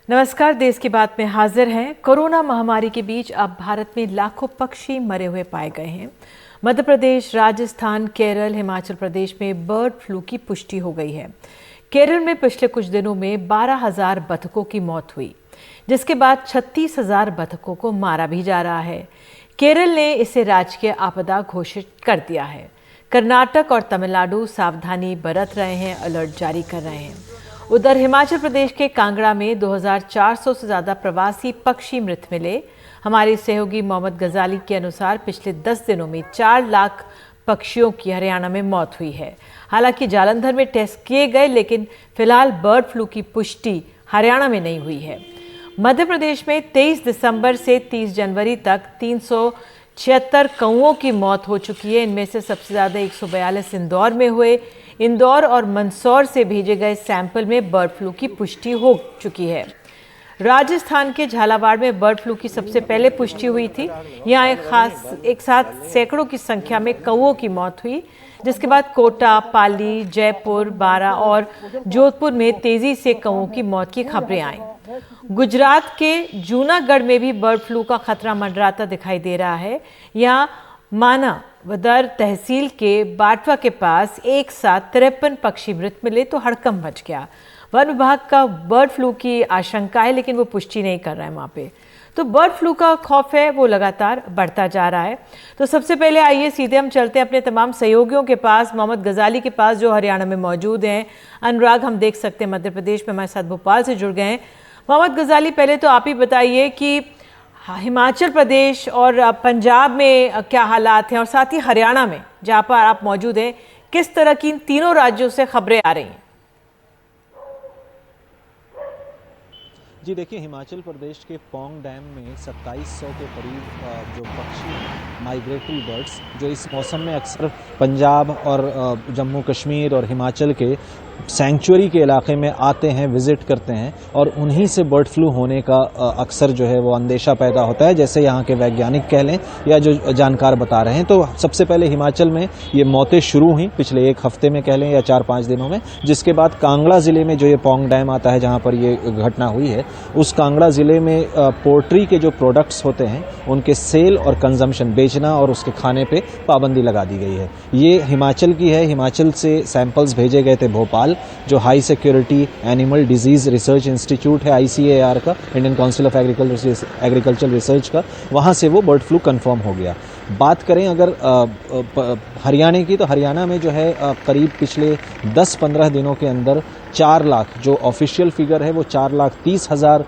नमस्कार, देश की बात में हाजिर हैं। कोरोना महामारी के बीच अब भारत में लाखों पक्षी मरे हुए पाए गए हैं। मध्य प्रदेश, राजस्थान, केरल, हिमाचल प्रदेश में बर्ड फ्लू की पुष्टि हो गई है। केरल में पिछले कुछ दिनों में 12,000 बतखों की मौत हुई, जिसके बाद 36,000 बतखों को मारा भी जा रहा है। केरल ने इसे राजकीय आपदा घोषित कर दिया है। कर्नाटक और तमिलनाडु सावधानी बरत रहे हैं, अलर्ट जारी कर रहे हैं। उधर हिमाचल प्रदेश के कांगड़ा में 2400 से ज्यादा प्रवासी पक्षी मृत मिले। हमारे सहयोगी मोहम्मद गजाली के अनुसार पिछले 10 दिनों में 4 लाख पक्षियों की हरियाणा में मौत हुई है। हालांकि जालंधर में टेस्ट किए गए, लेकिन फिलहाल बर्ड फ्लू की पुष्टि हरियाणा में नहीं हुई है। मध्य प्रदेश में 23 दिसंबर से 30 जनवरी तक 376 कौओं की मौत हो चुकी है। इनमें से सबसे ज्यादा 142 इंदौर में हुए। इंदौर और मंदसौर से भेजे गए सैंपल में बर्ड फ्लू की पुष्टि हो चुकी है। राजस्थान के झालावाड़ में बर्ड फ्लू की सबसे पहले पुष्टि हुई थी। यहाँ एक साथ सैकड़ों की संख्या में कौओं की मौत हुई, जिसके बाद कोटा, पाली, जयपुर, बारा और जोधपुर में तेजी से कौओं की मौत की खबरें आईं। गुजरात के जूनागढ़ में भी बर्ड फ्लू का खतरा मंडराता दिखाई दे रहा है। यहाँ मानावदर तहसील के बाटवा के पास एक साथ 53 पक्षी मृत मिले तो हड़कंप मच गया। वन विभाग का बर्ड फ्लू की आशंका है, लेकिन वो पुष्टि नहीं कर रहा है वहां पे। तो बर्ड फ्लू का खौफ है, वो लगातार बढ़ता जा रहा है। तो सबसे पहले आइए सीधे हम चलते हैं अपने तमाम सहयोगियों के पास, मोहम्मद गजाली के पास जो हरियाणा में मौजूद हैं। अनुराग हम देख सकते हैं मध्य प्रदेश में हमारे साथ भोपाल से जुड़ गए हैं। मोहम्मद गजाली, पहले तो आप ही बताइए कि हिमाचल प्रदेश और पंजाब में क्या हालात हैं, और साथ ही हरियाणा में जहां पर आप मौजूद हैं, किस तरह की इन तीनों राज्यों से खबरें आ रही हैं? जी देखिए, हिमाचल प्रदेश के पौंग डैम में 2700 के करीब जो पक्षी माइग्रेटरी बर्ड्स जो इस मौसम में अक्सर पंजाब और जम्मू कश्मीर और हिमाचल के सैंक्चुअरी के इलाके में आते हैं, विजिट करते हैं, और उन्हीं से बर्ड फ्लू होने का अक्सर जो है वो अंदेशा पैदा होता है, जैसे यहाँ के वैज्ञानिक कह लें या जो जानकार बता रहे हैं। तो सबसे पहले हिमाचल में ये मौतें शुरू हुई पिछले एक हफ्ते में कह लें या 4-5 दिनों में, जिसके बाद कांगड़ा जिले में जो ये पौंग डैम आता है जहाँ पर ये घटना हुई है, उस कांगड़ा जिले में पोल्ट्री के जो प्रोडक्ट्स होते हैं उनके सेल और कंजम्पशन, बेचना और उसके खाने पे पाबंदी लगा दी गई है। ये हिमाचल की है। हिमाचल से सैंपल्स भेजे गए थे भोपाल, जो high security animal disease research institute है ICAR का, Indian council of agriculture research का, वहां से वो बर्ड फ्लू कंफर्म हो गया। बात करें अगर हरियाणा की, तो हरियाणा में जो है करीब पिछले 10-15 दिनों के अंदर 4 लाख, जो ऑफिशियल फिगर है वो 4,30,000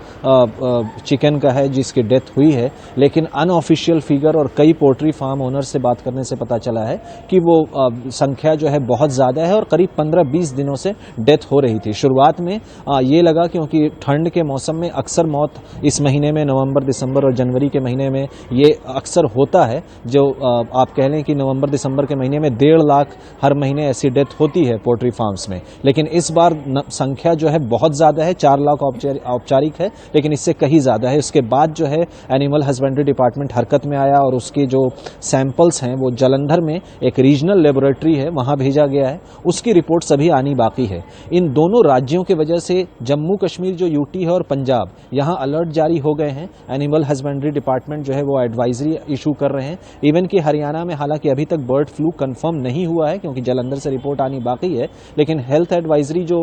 चिकन का है जिसकी डेथ हुई है, लेकिन अनऑफिशियल फिगर और कई पोल्ट्री फार्म ओनर से बात करने से पता चला है कि वो संख्या जो है बहुत ज़्यादा है और करीब 15-20 दिनों से डेथ हो रही थी। शुरुआत में ये लगा, क्योंकि ठंड के मौसम में अक्सर मौत इस महीने में, नवंबर, दिसंबर और जनवरी के महीने में ये अक्सर होता है। जो आप कह लें कि नवंबर, दिसंबर के महीने में 1.5 लाख हर महीने ऐसी डेथ होती है पोल्ट्री फार्म्स में, लेकिन इस बार संख्या जो है बहुत ज़्यादा है। 4 लाख औपचारिक है, लेकिन इससे कहीं ज़्यादा है। उसके बाद जो है एनिमल हस्बेंड्री डिपार्टमेंट हरकत में आया और उसके जो सैंपल्स हैं वो जालंधर में एक रीजनल लेबोरेटरी है, वहाँ भेजा गया है। उसकी रिपोर्ट सभी आनी बाकी है। इन दोनों राज्यों की वजह से जम्मू कश्मीर जो यूटी है और पंजाब, यहाँ अलर्ट जारी हो गए हैं। एनिमल हस्बेंड्री डिपार्टमेंट जो है वो एडवाइजरी इशू कर रहे हैं। इवन कि हरियाणा में हालांकि अभी तक बर्ड फ्लू कंफर्म नहीं हुआ है, क्योंकि जालंधर से रिपोर्ट आनी बाकी है, लेकिन हेल्थ एडवाइजरी जो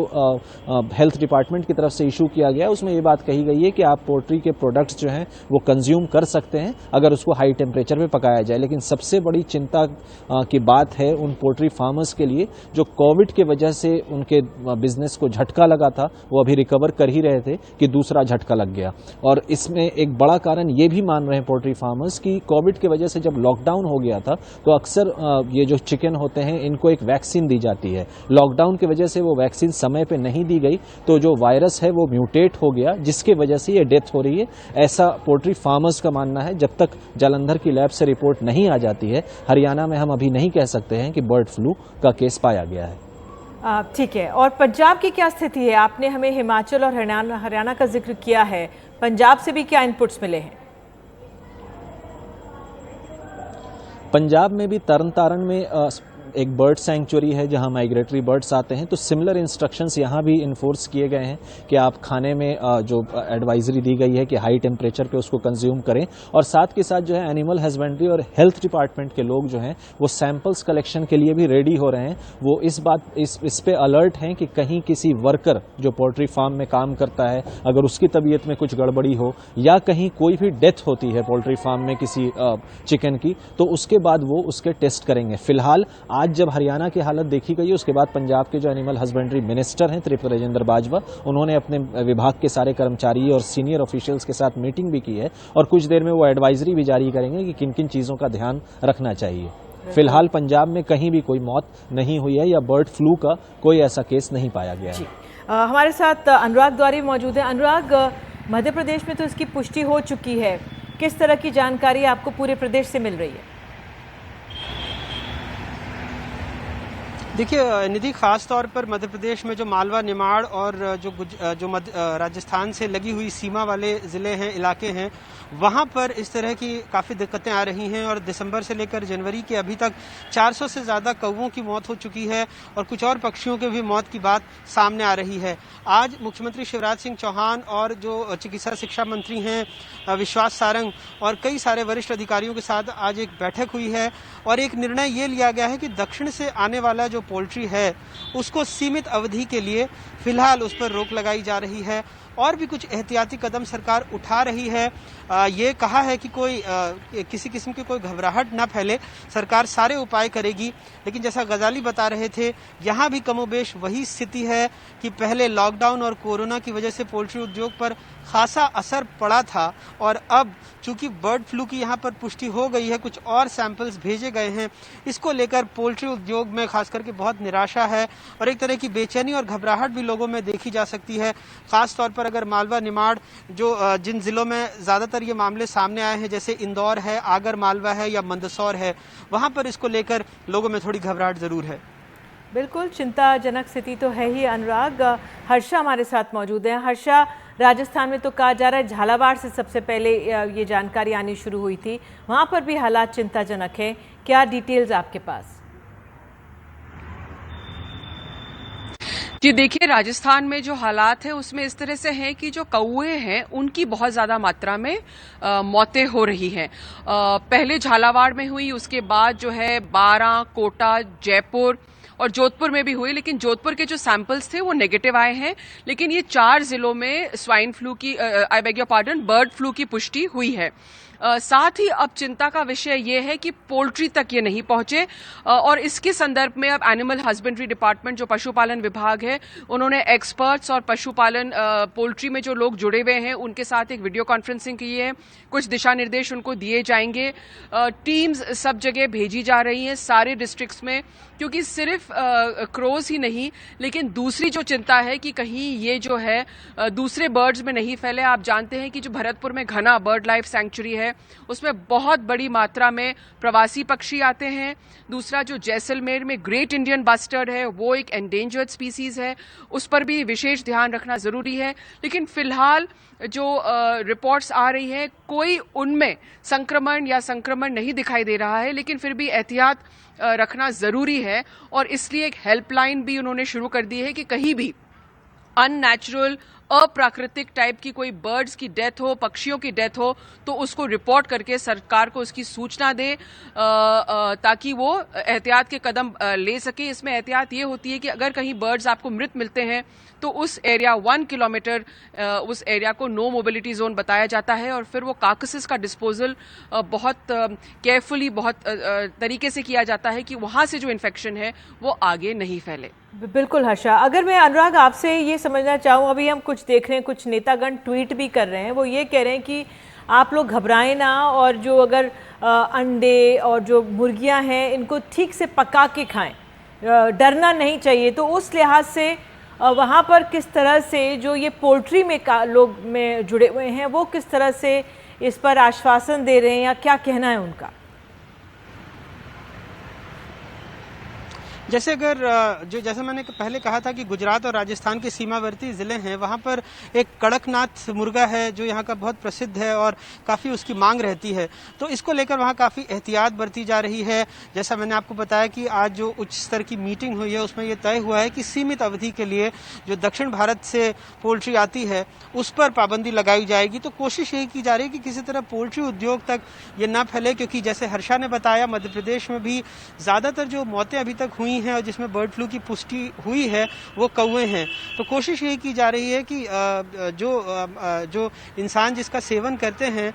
हेल्थ डिपार्टमेंट की तरफ से इशू किया गया है, उसमें ये बात कही गई है कि आप पोल्ट्री के प्रोडक्ट्स जो हैं वो कंज्यूम कर सकते हैं अगर उसको हाई टेम्परेचर पे पकाया जाए। लेकिन सबसे बड़ी चिंता की बात है उन पोल्ट्री फार्मर्स के लिए जो कोविड के वजह से उनके बिजनेस को झटका लगा था, वो अभी रिकवर कर ही रहे थे कि दूसरा झटका लग गया। और इसमें एक बड़ा कारण ये भी मान रहे हैं पोल्ट्री फार्मर्स कि कोविड की वजह से जब लॉकडाउन हो गया था तो अक्सर ये जो चिकन होते हैं इनको एक वैक्सीन दी जाती है। लॉकडाउन की वजह से वो वैक्सीन समय पे नहीं दी गई, तो जो वायरस है वो म्यूटेट हो गया, जिसकी वजह से ये डेथ हो रही है, ऐसा पोल्ट्री फार्मर्स का मानना है। जब तक जालंधर की लैब से रिपोर्ट नहीं आ जाती है, हरियाणा में हम अभी नहीं कह सकते हैं कि बर्ड फ्लू का केस पाया गया है। ठीक है। और पंजाब की क्या स्थिति है? आपने हमें हिमाचल और हरियाणा का जिक्र किया है, पंजाब से भी क्या इनपुट्स मिले हैं? पंजाब में भी तरन तारण में एक बर्ड सेंचुरी है जहां माइग्रेटरी बर्ड्स आते हैं, तो सिमिलर इंस्ट्रक्शंस यहां भी इन्फोर्स किए गए हैं कि आप खाने में जो एडवाइजरी दी गई है कि हाई टेम्परेचर पे उसको कंज्यूम करें, और साथ के साथ जो है एनिमल हस्बेंड्री और हेल्थ डिपार्टमेंट के लोग जो हैं वो सैंपल्स कलेक्शन के लिए भी रेडी हो रहे हैं। वो इस पे अलर्ट हैं कि कहीं किसी वर्कर जो पोल्ट्री फार्म में काम करता है अगर उसकी तबीयत में कुछ गड़बड़ी हो या कहीं कोई भी डेथ होती है पोल्ट्री फार्म में किसी चिकन की, तो उसके बाद वो उसके टेस्ट करेंगे। फिलहाल आज जब हरियाणा की हालत देखी गई, उसके बाद पंजाब के जो एनिमल हस्बेंड्री मिनिस्टर हैं तृप्त राजेंद्र बाजवा, उन्होंने अपने विभाग के सारे कर्मचारी और सीनियर ऑफिशियल्स के साथ मीटिंग भी की है और कुछ देर में वो एडवाइजरी भी जारी करेंगे कि किन किन चीज़ों का ध्यान रखना चाहिए। फिलहाल पंजाब में कहीं भी कोई मौत नहीं हुई है या बर्ड फ्लू का कोई ऐसा केस नहीं पाया गया है। हमारे साथ अनुराग द्वारी मौजूद है। अनुराग, मध्य प्रदेश में तो इसकी पुष्टि हो चुकी है, किस तरह की जानकारी आपको पूरे प्रदेश से मिल रही है? देखिए निधि, खास तौर पर मध्य प्रदेश में जो मालवा, निमाड़ और जो राजस्थान से लगी हुई सीमा वाले ज़िले हैं, इलाके हैं, वहाँ पर इस तरह की काफ़ी दिक्कतें आ रही हैं और दिसंबर से लेकर जनवरी के अभी तक 400 से ज़्यादा कौवों की मौत हो चुकी है और कुछ और पक्षियों के भी मौत की बात सामने आ रही है। आज मुख्यमंत्री शिवराज सिंह चौहान और जो चिकित्सा शिक्षा मंत्री हैं विश्वास सारंग और कई सारे वरिष्ठ अधिकारियों के साथ आज एक बैठक हुई है और एक निर्णय ये लिया गया है कि दक्षिण से आने वाला जो पोल्ट्री है उसको सीमित अवधि के लिए फिलहाल उस पर रोक लगाई जा रही है और भी कुछ एहतियाती कदम सरकार उठा रही है। ये कहा है कि किसी किस्म की कोई घबराहट ना फैले, सरकार सारे उपाय करेगी। लेकिन जैसा गजाली बता रहे थे, यहाँ भी कमोबेश वही स्थिति है कि पहले लॉकडाउन और कोरोना की वजह से पोल्ट्री उद्योग पर खासा असर पड़ा था और अब चूंकि बर्ड फ्लू की यहाँ पर पुष्टि हो गई है, कुछ और सैंपल्स भेजे गए हैं, इसको लेकर पोल्ट्री उद्योग में खास करके बहुत निराशा है और एक तरह की बेचैनी और घबराहट भी लोगों में देखी जा सकती है। खास तौर पर अगर मालवा, निमाड़ जिन जिलों में ज़्यादातर ये मामले सामने आए हैं, जैसे इंदौर है, आगर मालवा है या मंदसौर है, वहाँ पर इसको लेकर लोगों में थोड़ी घबराहट ज़रूर है। बिल्कुल चिंताजनक स्थिति तो है ही। अनुराग, हर्षा हमारे साथ मौजूद है। हर्षा, राजस्थान में तो कहा जा रहा है झालावाड़ से सबसे पहले ये जानकारी आनी शुरू हुई थी, वहाँ पर भी हालात चिंताजनक है, क्या डिटेल्स आपके पास? जी देखिए, राजस्थान में जो हालात है उसमें इस तरह से हैं कि जो कौए हैं उनकी बहुत ज़्यादा मात्रा में मौतें हो रही हैं। पहले झालावाड़ में हुई, उसके बाद जो है बारां, कोटा, जयपुर और जोधपुर में भी हुई, लेकिन जोधपुर के जो सैंपल्स थे वो नेगेटिव आए हैं। लेकिन ये 4 जिलों में स्वाइन फ्लू की I beg your pardon bird flu की पुष्टि हुई है। साथ ही अब चिंता का विषय ये है कि पोल्ट्री तक ये नहीं पहुंचे और इसके संदर्भ में अब एनिमल हस्बेंड्री डिपार्टमेंट जो पशुपालन विभाग है, उन्होंने एक्सपर्ट्स और पशुपालन पोल्ट्री में जो लोग जुड़े हुए हैं उनके साथ एक वीडियो कॉन्फ्रेंसिंग की है। कुछ दिशा निर्देश उनको दिए जाएंगे। टीम्स सब जगह भेजी जा रही हैं सारे डिस्ट्रिक्ट्स में, क्योंकि सिर्फ क्रोज ही नहीं, लेकिन दूसरी जो चिंता है कि कहीं ये जो है दूसरे बर्ड्स में नहीं फैले। आप जानते हैं कि जो भरतपुर में घना बर्ड लाइफ सेंचुरी है उसमें बहुत बड़ी मात्रा में प्रवासी पक्षी आते हैं। दूसरा जो जैसलमेर में ग्रेट इंडियन बस्टर्ड है वो एक एंडेंजर्ड स्पीसीज है, उस पर भी विशेष ध्यान रखना जरूरी है। लेकिन फिलहाल जो रिपोर्ट्स आ रही है कोई उनमें संक्रमण या संक्रमण नहीं दिखाई दे रहा है, लेकिन फिर भी एहतियात रखना जरूरी है और इसलिए एक हेल्पलाइन भी उन्होंने शुरू कर दी है कि कहीं भी अननेचुरल, अप्राकृतिक टाइप की कोई बर्ड्स की डेथ हो, पक्षियों की डेथ हो, तो उसको रिपोर्ट करके सरकार को उसकी सूचना दे ताकि वो एहतियात के कदम ले सके। इसमें एहतियात ये होती है कि अगर कहीं बर्ड्स आपको मृत मिलते हैं तो उस एरिया 1 किलोमीटर उस एरिया को नो मोबिलिटी जोन बताया जाता है और फिर वो कार्कसेस का डिस्पोजल बहुत केयरफुली, बहुत तरीके से किया जाता है कि वहां से जो इन्फेक्शन है वो आगे नहीं फैले। बिल्कुल हर्षा, अगर मैं अनुराग आपसे ये समझना चाहूँ, अभी हम कुछ देख रहे हैं, कुछ नेतागण ट्वीट भी कर रहे हैं, वो ये कह रहे हैं कि आप लोग घबराएं ना और जो अगर अंडे और जो मुर्गियां हैं इनको ठीक से पका के खाएं, डरना नहीं चाहिए। तो उस लिहाज से वहाँ पर किस तरह से जो ये पोल्ट्री में लोग में जुड़े हुए हैं वो किस तरह से इस पर आश्वासन दे रहे हैं या क्या कहना है उनका? जैसे जैसे मैंने पहले कहा था कि गुजरात और राजस्थान के सीमावर्ती जिले हैं, वहाँ पर एक कड़कनाथ मुर्गा है जो यहाँ का बहुत प्रसिद्ध है और काफ़ी उसकी मांग रहती है, तो इसको लेकर वहाँ काफ़ी एहतियात बरती जा रही है। जैसा मैंने आपको बताया कि आज जो उच्च स्तर की मीटिंग हुई है उसमें यह तय हुआ है कि सीमित अवधि के लिए जो दक्षिण भारत से पोल्ट्री आती है उस पर पाबंदी लगाई जाएगी। तो कोशिश यही की जा रही है कि किसी तरह पोल्ट्री उद्योग तक ये ना फैले, क्योंकि जैसे हर्षा ने बताया मध्य प्रदेश में भी ज़्यादातर जो मौतें अभी तक हुई हैं और जिसमें बर्ड फ्लू की पुष्टि हुई है वो कौवे हैं। तो कोशिश यही की जा रही है कि जो इंसान जिसका सेवन करते हैं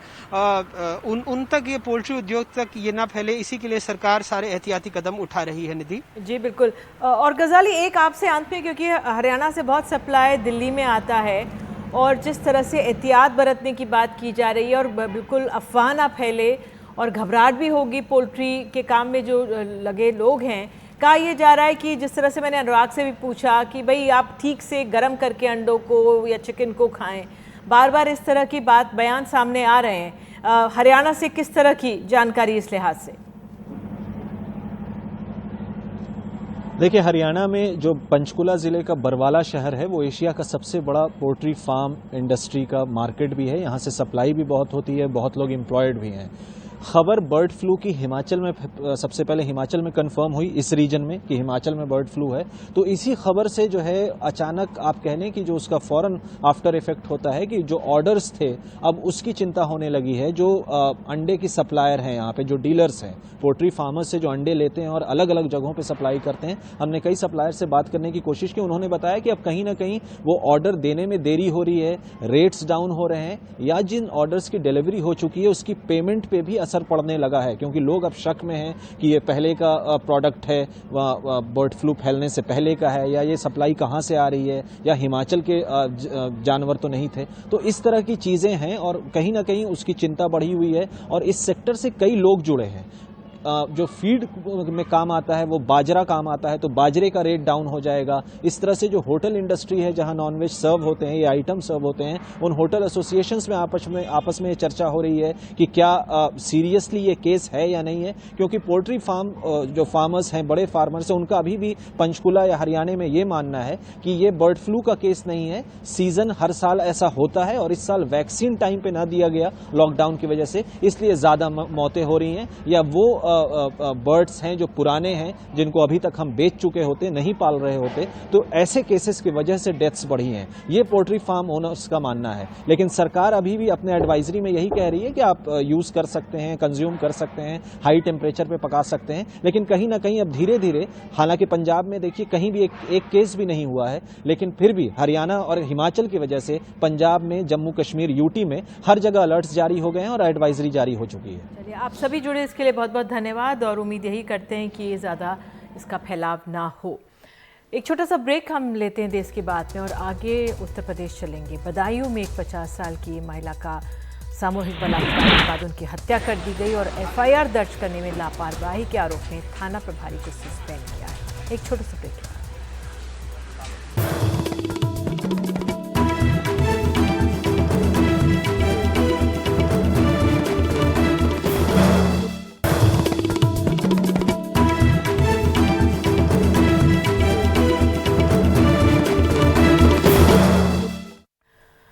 उन तक ये पोल्ट्री उद्योग तक ये ना फैले, इसी के लिए सरकार सारे एहतियाती कदम उठा रही है। निधि जी बिल्कुल। और गजाली, एक आपसे अंत में, क्योंकि हरियाणा से बहुत सप्लाई दिल्ली में आता है और जिस तरह से एहतियात बरतने की बात की जा रही है और बिल्कुल अफवाह ना फैले और घबराहट भी होगी पोल्ट्री के काम में जो लगे लोग हैं, कहा यह जा रहा है कि जिस तरह से मैंने अनुराग से भी पूछा कि भाई आप ठीक से गर्म करके अंडों को या चिकन को खाएं, बार बार इस तरह की बात बयान सामने आ रहे हैं। हरियाणा से किस तरह की जानकारी इस लिहाज से? देखिए, हरियाणा में जो पंचकुला ज़िले का बरवाला शहर है वो एशिया का सबसे बड़ा पोल्ट्री फार्म इंडस्ट्री का मार्केट भी है। यहाँ से सप्लाई भी बहुत होती है, बहुत लोग एम्प्लॉयड भी हैं। खबर बर्ड फ्लू की हिमाचल में सबसे पहले हिमाचल में कंफर्म हुई, इस रीजन में कि हिमाचल में बर्ड फ्लू है। तो इसी खबर से जो है अचानक आप कह लें कि जो उसका फौरन आफ्टर इफेक्ट होता है कि जो ऑर्डर्स थे अब उसकी चिंता होने लगी है। जो अंडे की सप्लायर हैं यहाँ पे, जो डीलर्स हैं, पोल्ट्री फार्मर्स से जो अंडे लेते हैं और अलग अलग जगहों पे सप्लाई करते हैं, हमने कई सप्लायर से बात करने की कोशिश की। उन्होंने बताया कि अब कहीं ना कहीं वो ऑर्डर देने में देरी हो रही है, रेट्स डाउन हो रहे हैं, या जिन ऑर्डर्स की डिलीवरी हो चुकी है उसकी पेमेंट पे भी असर पड़ने लगा है, क्योंकि लोग अब शक में हैं कि ये पहले का प्रोडक्ट है, बर्ड फ्लू फैलने से पहले का है, या ये सप्लाई कहाँ से आ रही है, या हिमाचल के जानवर तो नहीं थे। तो इस तरह की चीजें हैं और कहीं ना कहीं उसकी चिंता बढ़ी हुई है। और इस सेक्टर से कई लोग जुड़े हैं। जो फीड में काम आता है वो बाजरा काम आता है, तो बाजरे का रेट डाउन हो जाएगा। इस तरह से जो होटल इंडस्ट्री है जहां नॉनवेज सर्व होते हैं, ये आइटम सर्व होते हैं, उन होटल एसोसिएशंस में आपस में चर्चा हो रही है कि क्या सीरियसली ये केस है या नहीं है, क्योंकि पोल्ट्री फार्म जो फार्मर्स हैं, बड़े फार्मर्स हैं, उनका अभी भी पंचकुला या हरियाणा में ये मानना है कि ये बर्ड फ्लू का केस नहीं है। सीजन हर साल ऐसा होता है और इस साल वैक्सीन टाइम पे ना दिया गया लॉकडाउन की वजह से, इसलिए ज्यादा मौतें हो रही हैं, या वो बर्ड्स हैं जो पुराने हैं जिनको अभी तक हम बेच चुके होते, नहीं पाल रहे होते, तो ऐसे केसेस की वजह से डेथ्स बढ़ी हैं। ये पोल्ट्री फार्म ओनर्स का मानना है। लेकिन सरकार अभी भी अपने एडवाइजरी में यही कह रही है कि आप यूज कर सकते हैं, कंज्यूम कर सकते हैं, हाई टेम्परेचर पे पका सकते हैं। लेकिन कहीं ना कहीं अब धीरे धीरे, हालांकि पंजाब में देखिए कहीं भी एक केस भी नहीं हुआ है, लेकिन फिर भी हरियाणा और हिमाचल की वजह से पंजाब में, जम्मू कश्मीर, यूटी में हर जगह अलर्ट्स जारी हो गए हैं और एडवाइजरी जारी हो चुकी है। चलिए, आप सभी जुड़े इसके लिए बहुत बहुत धन्यवाद और उम्मीद यही करते हैं कि ये ज़्यादा इसका फैलाव ना हो। एक छोटा सा ब्रेक हम लेते हैं देश की बात में और आगे उत्तर प्रदेश चलेंगे। बदायूं में एक 50 साल की महिला का सामूहिक बलात्कार के बाद उनकी हत्या कर दी गई और एफआईआर दर्ज करने में लापरवाही के आरोप में थाना प्रभारी को सस्पेंड किया है। एक छोटा सा ब्रेक।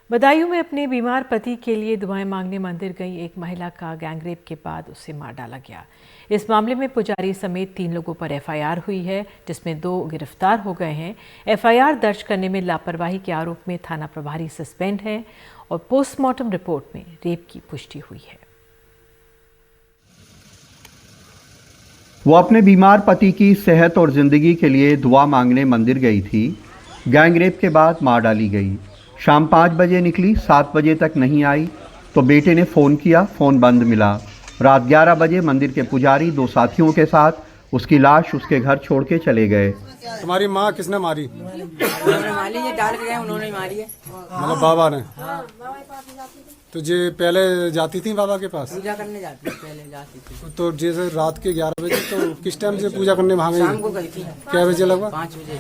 बदायूं में अपने बीमार पति के लिए दुआएं मांगने मंदिर गई एक महिला का गैंगरेप के बाद उसे मार डाला गया। इस मामले में पुजारी समेत 3 लोगों पर एफआईआर हुई है, जिसमें 2 गिरफ्तार हो गए हैं। एफआईआर दर्ज करने में लापरवाही के आरोप में थाना प्रभारी सस्पेंड है और पोस्टमार्टम रिपोर्ट में रेप की पुष्टि हुई है। वो अपने बीमार पति की सेहत और जिंदगी के लिए दुआ मांगने मंदिर गई थी। गैंगरेप के बाद मार डाली गई। शाम 5 बजे निकली, 7 बजे तक नहीं आई तो बेटे ने फ़ोन किया, फ़ोन बंद मिला। रात 11 बजे मंदिर के पुजारी 2 साथियों के साथ उसकी लाश उसके घर छोड़ के चले गए। तुम्हारी माँ किसने मारी? मारी है, डाल के गए उन्होंने मारी है। मतलब बाबा ने? तो जे पहले जाती थी बाबा के पास? पूजा करने जाती थी, पहले जाती थी। तो जैसे रात के 11 बजे, तो किस टाइम से पूजा करने वहाँ गई? शाम को गई थी। क्या बजे लगभग? 5 बजे।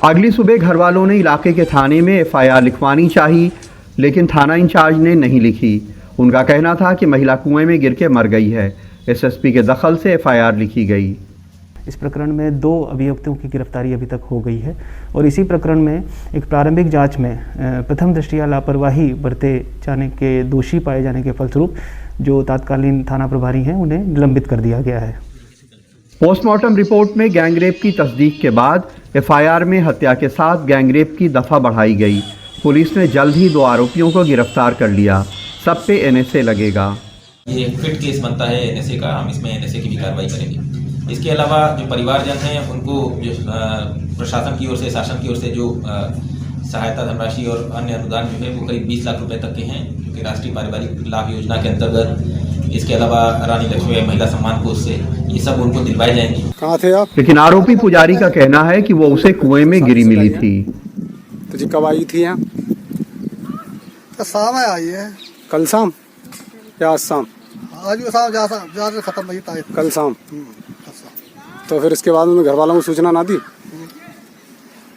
अगली सुबह घर वालों ने इलाके के थाने में एफआईआर लिखवानी चाहिए, लेकिन थाना इंचार्ज ने नहीं लिखी। उनका कहना था कि महिला कुएं में गिर के मर गई है। एसएसपी के दखल से एफआईआर लिखी गई। इस प्रकरण में 2 अभियुक्तों की गिरफ्तारी अभी तक हो गई है और इसी प्रकरण में एक प्रारंभिक जांच में प्रथम दृष्टया लापरवाही बरते जाने के दोषी पाए जाने के फलस्वरूप जो तत्कालीन थाना प्रभारी हैं उन्हें निलंबित कर दिया गया है। पोस्टमार्टम रिपोर्ट में गैंगरेप की तस्दीक के बाद एफआईआर में हत्या के साथ गैंगरेप की दफ़ा बढ़ाई गई। पुलिस ने जल्द ही 2 आरोपियों को गिरफ्तार कर लिया। सब पे एनएसए लगेगा। ये फिट केस बनता है एनएसए का, हम इसमें एनएसए की भी कार्रवाई करेंगे। इसके अलावा जो परिवारजन हैं उनको जो प्रशासन की ओर से, शासन की ओर से जो सहायता धनराशि और अन्य अनुदान जो है वो करीब 20 लाख रुपए तक के हैं, जो कि राष्ट्रीय पारिवारिक लाभ योजना के अंतर्गत, इसके अलावा रानी लक्ष्मीबाई महिला सम्मान कोष से ये सब उनको दिलवाए जाएंगे। कहाँ थे आप? लेकिन आरोपी पुजारी का कहना है कि वो उसे कुएं में गिरी मिली थी। तो जी कब आई थी यहाँ? तो शाम आई है। कल शाम या आज शाम? आज शाम जा खत्म नहीं था। कल शाम। तो फिर इसके बाद उन्होंने घर वालों को सूचना ना दी?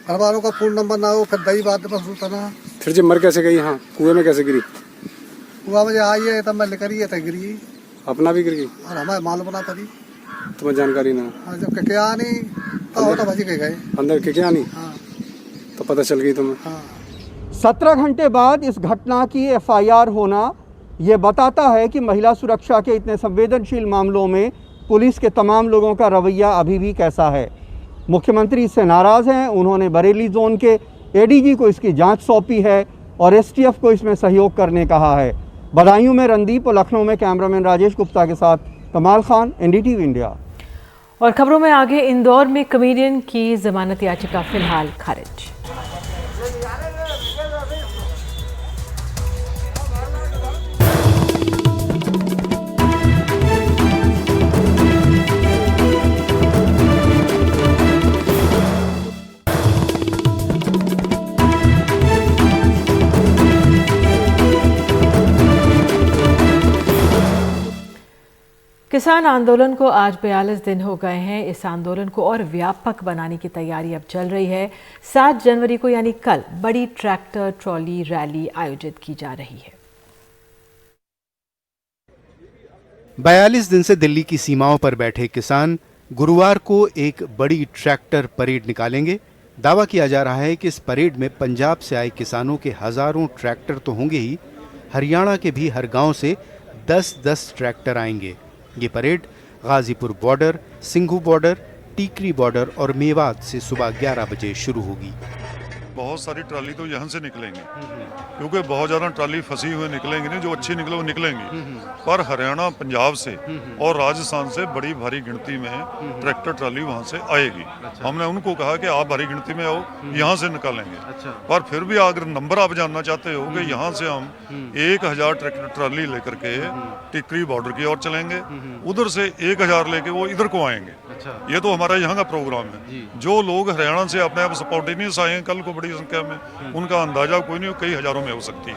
घर वालों का फोन नंबर ना हो, फिर दही बात पर सूचना। फिर जब मर कैसे गई? यहाँ कुएं में कैसे गिरी? कुआ मुझे आई है तब मैं लेकर ही गिरी। अपना भी गिर गई और हमारे मालूम ना पड़ी, तुम्हें जानकारी ना? हाँ, जब क्या नहीं तो बच के गए अंदर के क्या नहीं। हाँ। तो पता चल गई तुम्हें? हाँ। 17 घंटे बाद इस घटना की एफआईआर होना ये बताता है कि महिला सुरक्षा के इतने संवेदनशील मामलों में पुलिस के तमाम लोगों का रवैया अभी भी कैसा है। मुख्यमंत्री इससे नाराज़ हैं। उन्होंने बरेली जोन के एडीजी को इसकी जांच सौंपी है और एसटीएफ को इसमें सहयोग करने कहा है। बदायूं में रणदीप और लखनऊ में कैमरामैन राजेश गुप्ता के साथ कमाल खान, एनडीटीवी इंडिया। और खबरों में आगे, इंदौर में कॉमेडियन की जमानत याचिका फिलहाल खारिज। किसान आंदोलन को आज 42 दिन हो गए हैं। इस आंदोलन को और व्यापक बनाने की तैयारी अब चल रही है। 7 जनवरी को यानी कल बड़ी ट्रैक्टर ट्रॉली रैली आयोजित की जा रही है। 42 दिन से दिल्ली की सीमाओं पर बैठे किसान गुरुवार को एक बड़ी ट्रैक्टर परेड निकालेंगे। दावा किया जा रहा है कि इस परेड में पंजाब से आए किसानों के हजारों ट्रैक्टर तो होंगे ही, हरियाणा के भी हर गांव से 10-10 ट्रैक्टर आएंगे। ये parade Ghazipur border, Singhu border, Tikri border और मेवात से सुबह 11 बजे शुरू होगी। बहुत सारी ट्राली तो यहाँ से निकलेंगी, क्योंकि बहुत ज़्यादा ट्राली फंसी हुई निकलेंगी नहीं, जो अच्छी निकले वो निकलेंगी। पर हरियाणा, पंजाब से और राजस्थान से बड़ी भारी गिनती में ट्रैक्टर ट्राली वहाँ से आएगी। हमने उनको कहा कि आप भारी गिनती में आओ, यहाँ से निकालेंगे। पर फिर भी अगर नंबर आप जानना चाहते हो कि यहाँ से हम 1000 ट्रैक्टर ट्राली लेकर के टिकरी बॉर्डर की ओर चलेंगे, उधर से 1000 लेके वो इधर को आएंगे। ये तो हमारा यहाँ का प्रोग्राम है। जो लोग हरियाणा से अपने आप स्पॉन्टेनियस आए कल को बड़ी संख्या में, उनका अंदाजा कोई नहीं, कई हजारों में हो सकती है।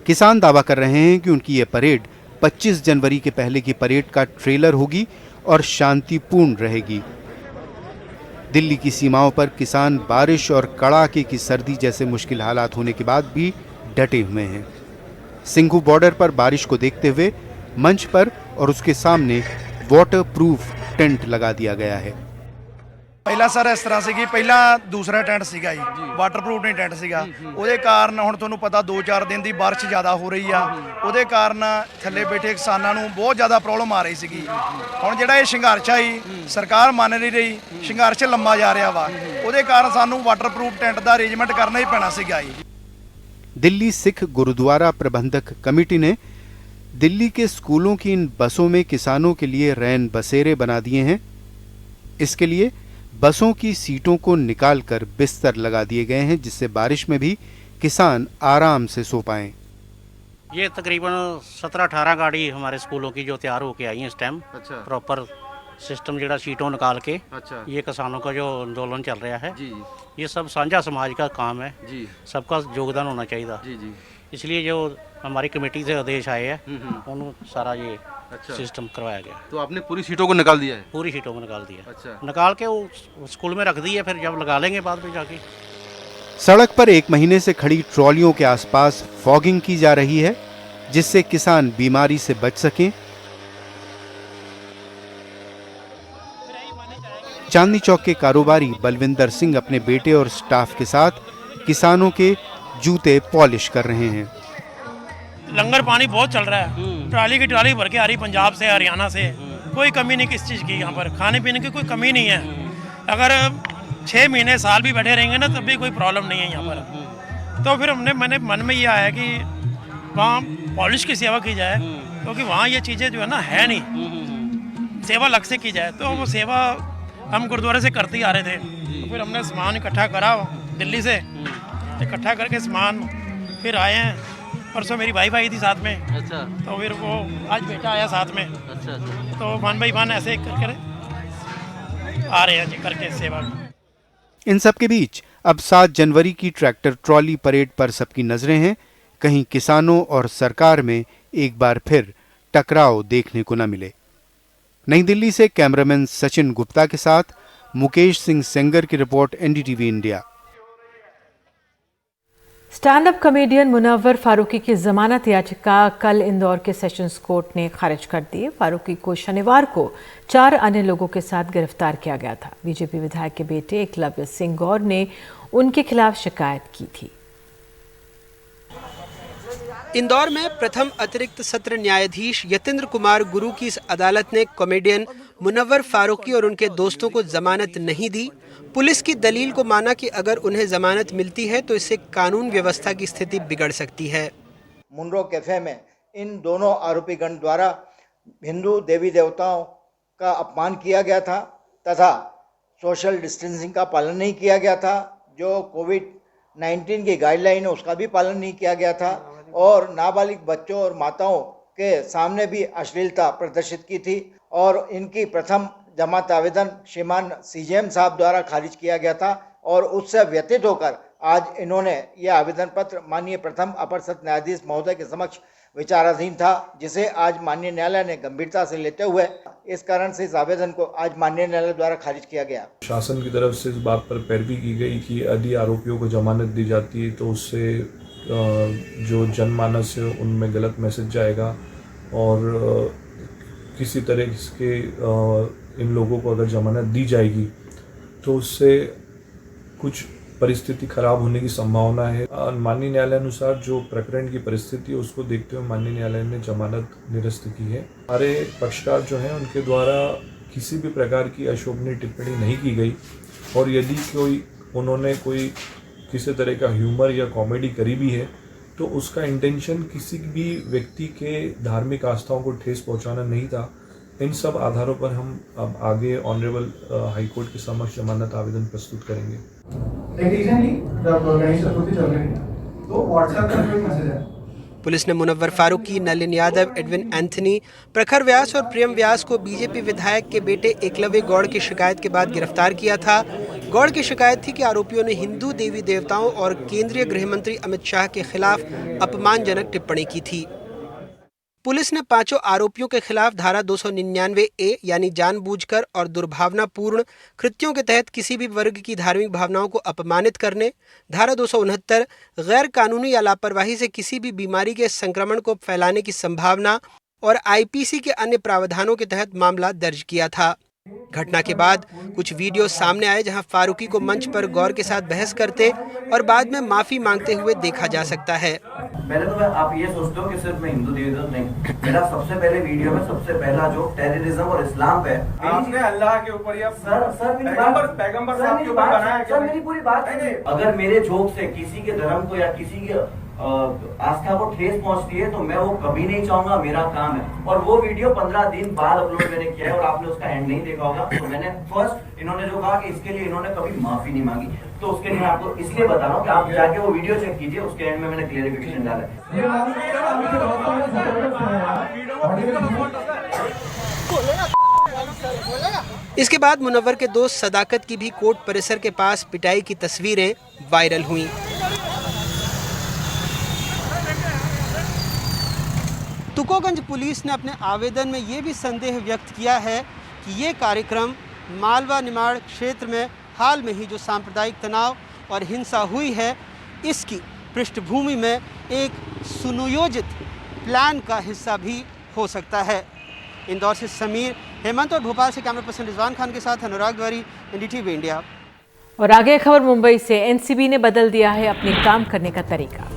किसान दावा कर रहे हैं कि उनकी ये परेड 25 जनवरी के पहले की परेड का ट्रेलर होगी और शांतिपूर्ण रहेगी। दिल्ली की सीमाओं पर किसान बारिश और कड़ाके की सर्दी जैसे मुश्किल हालात होने के बाद भी डटे हुए हैं। सिंघू बॉर्डर पर बारिश को देखते हुए मंच पर और उसके सामने वाटरप्रूफ टेंट लगा दिया गया है। ਪਹਿਲਾਂ ਸਰ ਇਸ ਤਰ੍ਹਾਂ ਸੀਗੀ, ਪਹਿਲਾਂ ਦੂਸਰਾ ਟੈਂਟ ਸੀਗਾ ਜੀ, ਵਾਟਰਪ੍ਰੂਫ ਨਹੀਂ ਟੈਂਟ ਸੀਗਾ। ਉਹਦੇ ਕਾਰਨ ਹੁਣ ਤੁਹਾਨੂੰ ਪਤਾ 2-4 ਦਿਨ ਦੀ ਬਾਰਿਸ਼ ਜ਼ਿਆਦਾ ਹੋ ਰਹੀ ਆ, ਉਹਦੇ ਕਾਰਨ ਥੱਲੇ ਬੈਠੇ ਕਿਸਾਨਾਂ ਨੂੰ ਬਹੁਤ ਜ਼ਿਆਦਾ ਪ੍ਰੋਬਲਮ ਆ ਰਹੀ ਸੀਗੀ। ਹੁਣ ਜਿਹੜਾ ਇਹ ਸੰਘਰਸ਼ ਆਈ, ਸਰਕਾਰ ਮੰਨ ਨਹੀਂ ਰਹੀ, ਸੰਘਰਸ਼ ਲੰਮਾ ਜਾ ਰਿਹਾ ਵਾ, ਉਹਦੇ ਕਾਰਨ ਸਾਨੂੰ ਵਾਟਰਪ੍ਰੂਫ ਟੈਂਟ ਦਾ ਅਰੇਂਜਮੈਂਟ ਕਰਨਾ ਹੀ ਪੈਣਾ ਸੀਗਾ ਜੀ। दिल्ली सिख गुरुद्वारा प्रबंधक कमेटी ने दिल्ली के स्कूलों की इन बसों में किसानों के लिए रैन बसेरे बना दिए हैं। इसके लिए बसों की सीटों को निकालकर बिस्तर लगा दिए गए हैं, जिससे बारिश में भी किसान आराम से सो पाएं। ये तकरीबन 17-18 गाड़ी हमारे स्कूलों की जो तैयार होके आई हैं इस टाइम। अच्छा। प्रॉपर सिस्टम ਜਿਹੜਾ सीटों निकाल के। अच्छा। ये किसानों का जो आंदोलन चल रहा है जी, ये सब साझा समाज का काम है जी, सबका योगदान होना चाहिए जी जी। इसलिए जो हमारी कमेटी से आदेश आए हैं उन्होंने सारा ये सिस्टम करवाया गया। तो आपने पूरी सीटों को निकाल दिया है? पूरी सीटों को निकाल दिया। अच्छा। निकाल के वो स्कूल में रख दी है, फिर जब लगा लेंगे बाद में जाके। सड़क पर 1 महीने से खड़ी ट्रॉलियों के आसपास फॉगिंग की जा रही है, जिससे किसान बीमारी से बच सकें। चांदनी चौक के कारोबारी बलविंदर सिंह अपने बेटे और स्टाफ के साथ किसानों के जूते पॉलिश कर रहे हैं। लंगर पानी बहुत चल रहा है, ट्राली की ट्राली भर के आ रही पंजाब से, हरियाणा से, कोई कमी नहीं किस चीज़ की। यहाँ पर खाने पीने की कोई कमी नहीं है। अगर 6 महीने साल भी बैठे रहेंगे ना तब भी कोई प्रॉब्लम नहीं है यहाँ पर। तो फिर मैंने मन में ये आया कि वहाँ पॉलिश की सेवा की जाए, क्योंकि वहाँ ये चीज़ें जो है ना है नहीं, सेवा अलग से की जाए। तो वो सेवा हम गुरुद्वारे से करते ही आ रहे थे। तो फिर हमने सामान इकट्ठा करा दिल्ली से, इकट्ठा करके सामान फिर आए हैं। परसों मेरी वाइफ आई थी साथ में। अच्छा। तो फिर वो आज बेटा आया साथ में। अच्छा। तो वन बाई वन ऐसे कर आ रहे हैं जी करके सेवा। इन सब के बीच अब 7 जनवरी की ट्रैक्टर ट्रॉली परेड पर सबकी नजरें हैं। कहीं किसानों और सरकार में एक बार फिर टकराव देखने को न मिले। नई दिल्ली से कैमरामैन सचिन गुप्ता के साथ मुकेश सिंह सेंगर की रिपोर्ट, NDTV India. Stand up comedian Munawar Faruqui की जमानत याचिका कल इंदौर के सेशंस कोर्ट ने खारिज कर दी। फारूकी को शनिवार को 4 अन्य लोगों के साथ गिरफ्तार किया गया था। बीजेपी विधायक के बेटे एकलव्य सिंह गौर ने उनके खिलाफ शिकायत की थी। इंदौर में प्रथम अतिरिक्त सत्र न्यायाधीश यतेंद्र कुमार गुरु की इस अदालत ने कॉमेडियन मुनव्वर फारूकी और उनके दोस्तों को जमानत नहीं दी। पुलिस की दलील को माना कि अगर उन्हें जमानत मिलती है तो इससे कानून व्यवस्था की स्थिति बिगड़ सकती है। मुनरो कैफे में इन दोनों आरोपीगण द्वारा हिंदू देवी देवताओं का अपमान किया गया था तथा सोशल डिस्टेंसिंग का पालन नहीं किया गया था। जो कोविड-19 की गाइडलाइन है उसका भी पालन नहीं किया गया था और नाबालिग बच्चों और माताओं के सामने भी अश्लीलता प्रदर्शित की थी और इनकी प्रथम जमानत आवेदन श्रीमान सीजेएम साहब द्वारा खारिज किया गया था और उससे व्यतीत होकर आज इन्होंने ये आवेदन पत्र माननीय प्रथम अपर सत्र न्यायाधीश महोदय के समक्ष विचाराधीन था, जिसे आज माननीय न्यायालय ने गंभीरता से लेते हुए इस कारण से इस आवेदन को आज माननीय न्यायालय द्वारा खारिज किया गया। शासन की तरफ से इस बात पर पैरवी की गई कि यदि आरोपियों को जमानत दी जाती है तो उससे जो जनमानस है उनमें गलत मैसेज जाएगा और किसी तरह के इन लोगों को अगर जमानत दी जाएगी तो उससे कुछ परिस्थिति खराब होने की संभावना है। माननीय न्यायालय अनुसार जो प्रकरण की परिस्थिति है उसको देखते हुए माननीय न्यायालय ने जमानत निरस्त की है। हमारे पक्षकार जो हैं उनके द्वारा किसी भी प्रकार की अशोभनीय टिप्पणी नहीं की गई और यदि उन्होंने कोई किसी तरह का ह्यूमर या कॉमेडी करी भी है तो उसका इंटेंशन किसी भी व्यक्ति के धार्मिक आस्थाओं को ठेस पहुंचाना नहीं था। इन सब आधारों पर हम अब आगे ऑनरेबल हाई कोर्ट के समक्ष जमानत आवेदन प्रस्तुत करेंगे। पुलिस ने मुनव्वर फारूकी, नलिन यादव, एडविन एंथनी, प्रखर व्यास और प्रियम व्यास को बीजेपी विधायक के बेटे एकलव्य गौड़ की शिकायत के बाद गिरफ्तार किया था। गौड़ की शिकायत थी कि आरोपियों ने हिंदू देवी देवताओं और केंद्रीय गृह मंत्री अमित शाह के खिलाफ अपमानजनक टिप्पणी की थी। पुलिस ने 5 आरोपियों के खिलाफ धारा 299A यानी जानबूझकर और दुर्भावनापूर्ण कृत्यों के तहत किसी भी वर्ग की धार्मिक भावनाओं को अपमानित करने, धारा 269 गैर कानूनी या लापरवाही से किसी भी बीमारी के संक्रमण को फैलाने की संभावना और IPC के अन्य प्रावधानों के तहत मामला दर्ज किया था। घटना के बाद कुछ वीडियो सामने आए जहां फारूकी को मंच पर गौर के साथ बहस करते और बाद में माफी मांगते हुए देखा जा सकता है। पहले तो आप ये सोचते हो कि सिर्फ मैं हिंदू देवी नहीं, मेरा सबसे पहले वीडियो में सबसे पहला जो टेररिज्म और इस्लाम पे आपने अल्लाह के ऊपर या पैगंबर साहब के ऊपर बनाया। सर मेरी पूरी बात है, अगर मेरे जोक से किसी के धर्म को या किसी के आस्था को ठेस पहुंचती है तो मैं वो कभी नहीं चाहूंगा, मेरा काम है। और वो वीडियो 15 दिन बाद अपलोड मैंने किया है और आपने उसका एंड नहीं देखा होगा। तो मैंने फर्स्ट इन्होंने जो कहा कि इसके लिए इन्होंने कभी माफी नहीं मांगी, तो उसके लिए मैं आपको इसलिए बता रहा हूँ कि आप जाके वो वीडियो चेक कीजिए, उसके एंड में मैंने क्लियरिफिकेशन डाला है। इसके बाद मुनव्वर के दोस्त सदाकत की भी कोर्ट परिसर के पास पिटाई की तस्वीरें वायरल हुई। तुकोगंज पुलिस ने अपने आवेदन में ये भी संदेह व्यक्त किया है कि ये कार्यक्रम मालवा निमाड़ क्षेत्र में हाल में ही जो सांप्रदायिक तनाव और हिंसा हुई है इसकी पृष्ठभूमि में एक सुनियोजित प्लान का हिस्सा भी हो सकता है। इंदौर से समीर, हेमंत और भोपाल से कैमरा पर्सन रिजवान खान के साथ अनुराग द्वारी, NDTV इंडिया। और आगे खबर मुंबई से। एनसीबी ने बदल दिया है अपने काम करने का तरीका।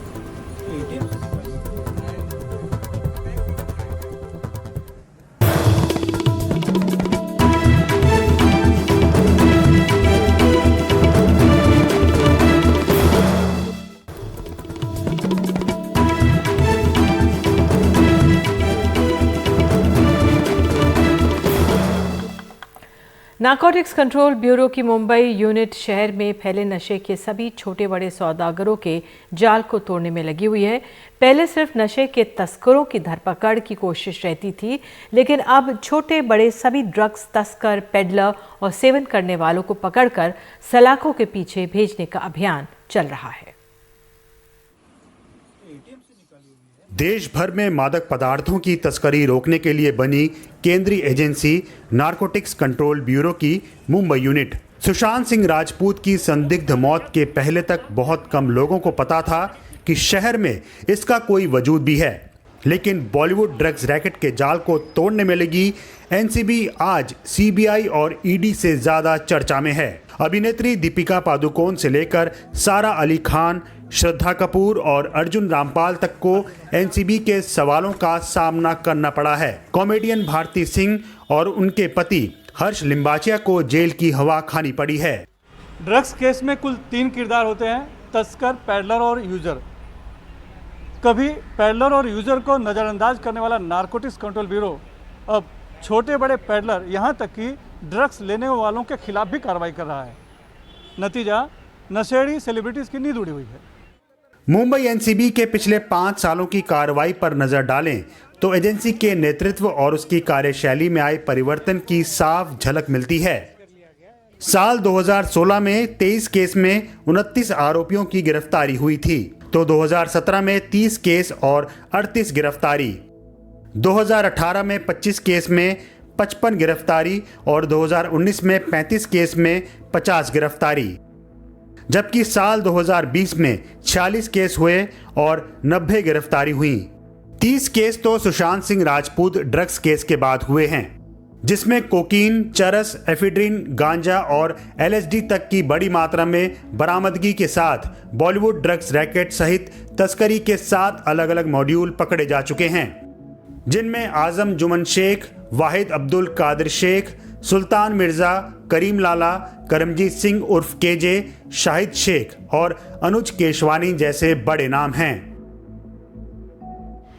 नारकोटिक्स कंट्रोल ब्यूरो की मुंबई यूनिट शहर में फैले नशे के सभी छोटे बड़े सौदागरों के जाल को तोड़ने में लगी हुई है। पहले सिर्फ नशे के तस्करों की धरपकड़ की कोशिश रहती थी, लेकिन अब छोटे बड़े सभी ड्रग्स तस्कर, पेडलर और सेवन करने वालों को पकड़कर सलाखों के पीछे भेजने का अभियान चल रहा है। देश भर में मादक पदार्थों की तस्करी रोकने के लिए बनी केंद्रीय एजेंसी नारकोटिक्स कंट्रोल ब्यूरो की मुंबई यूनिट। सुशांत सिंह राजपूत की संदिग्ध मौत के पहले तक बहुत कम लोगों को पता था कि शहर में इसका कोई वजूद भी है, लेकिन बॉलीवुड ड्रग्स रैकेट के जाल को तोड़ने में लगी एनसीबी आज सीबीआई और ईडी से ज्यादा चर्चा में है। अभिनेत्री दीपिका पादुकोण से लेकर सारा अली खान, श्रद्धा कपूर और अर्जुन रामपाल तक को एनसीबी के सवालों का सामना करना पड़ा है। कॉमेडियन भारती सिंह और उनके पति हर्ष लिम्बाचिया को जेल की हवा खानी पड़ी है। ड्रग्स केस में कुल 3 किरदार होते हैं, तस्कर, पैडलर और यूजर। कभी पैडलर और यूजर को नज़रअंदाज करने वाला नारकोटिक्स कंट्रोल ब्यूरो अब छोटे बड़े पैडलर यहाँ तक कि ड्रग्स लेने वालों के खिलाफ भी कार्रवाई कर रहा है। नतीजा, नशेड़ी सेलिब्रिटीज की नींद उड़ी हुई है। मुंबई एनसीबी के पिछले 5 सालों की कार्रवाई पर नजर डालें तो एजेंसी के नेतृत्व और उसकी कार्यशैली में आए परिवर्तन की साफ झलक मिलती है। साल 2016 में 23 केस में 29 आरोपियों की गिरफ्तारी हुई थी, तो 2017 में 30 केस और 38 गिरफ्तारी, 2018 में 25 केस में 55 गिरफ्तारी और 2019 में 35 केस में 50 गिरफ्तारी, जबकि साल 2020 में 46 केस हुए और 90 गिरफ्तारी हुई। 30 केस तो सुशांत सिंह राजपूत ड्रग्स केस के बाद हुए हैं, जिसमें कोकीन, चरस, एफिड्रिन, गांजा और LSD तक की बड़ी मात्रा में बरामदगी के साथ बॉलीवुड ड्रग्स रैकेट सहित तस्करी के 7 अलग अलग मॉड्यूल पकड़े जा चुके हैं, जिनमें आजम जुमन शेख, वाहिद अब्दुल कादिर शेख, सुल्तान मिर्जा, करीम लाला, करमजीत सिंह उर्फ केजे, शाहिद शेख और अनुज केशवानी जैसे बड़े नाम हैं।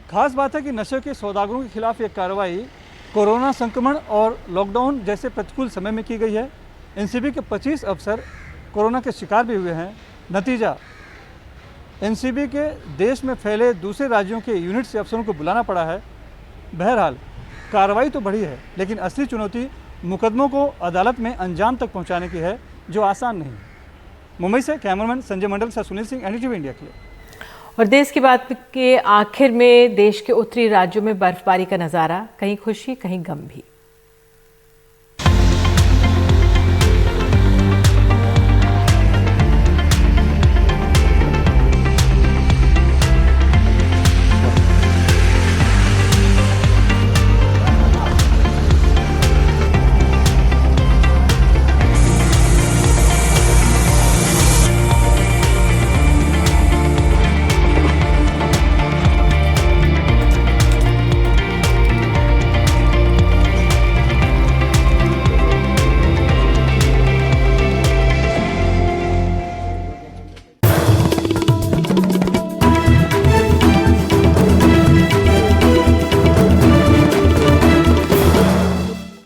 खास बात है कि नशे के सौदागरों के खिलाफ ये कार्रवाई कोरोना संक्रमण और लॉकडाउन जैसे प्रतिकूल समय में की गई है। एनसीबी के 25 अफसर कोरोना के शिकार भी हुए हैं। नतीजा, एनसीबी के देश में फैले दूसरे राज्यों के यूनिट से अफसरों को बुलाना पड़ा है। बहरहाल कार्रवाई तो बढ़ी है, लेकिन असली चुनौती मुकदमों को अदालत में अंजाम तक पहुंचाने की है, जो आसान नहीं। मुंबई से कैमरामैन संजय मंडल से सुनील सिंह, NDTV इंडिया के लिए। और देश की बात के आखिर में देश के उत्तरी राज्यों में बर्फबारी का नज़ारा, कहीं खुशी कहीं गम भी।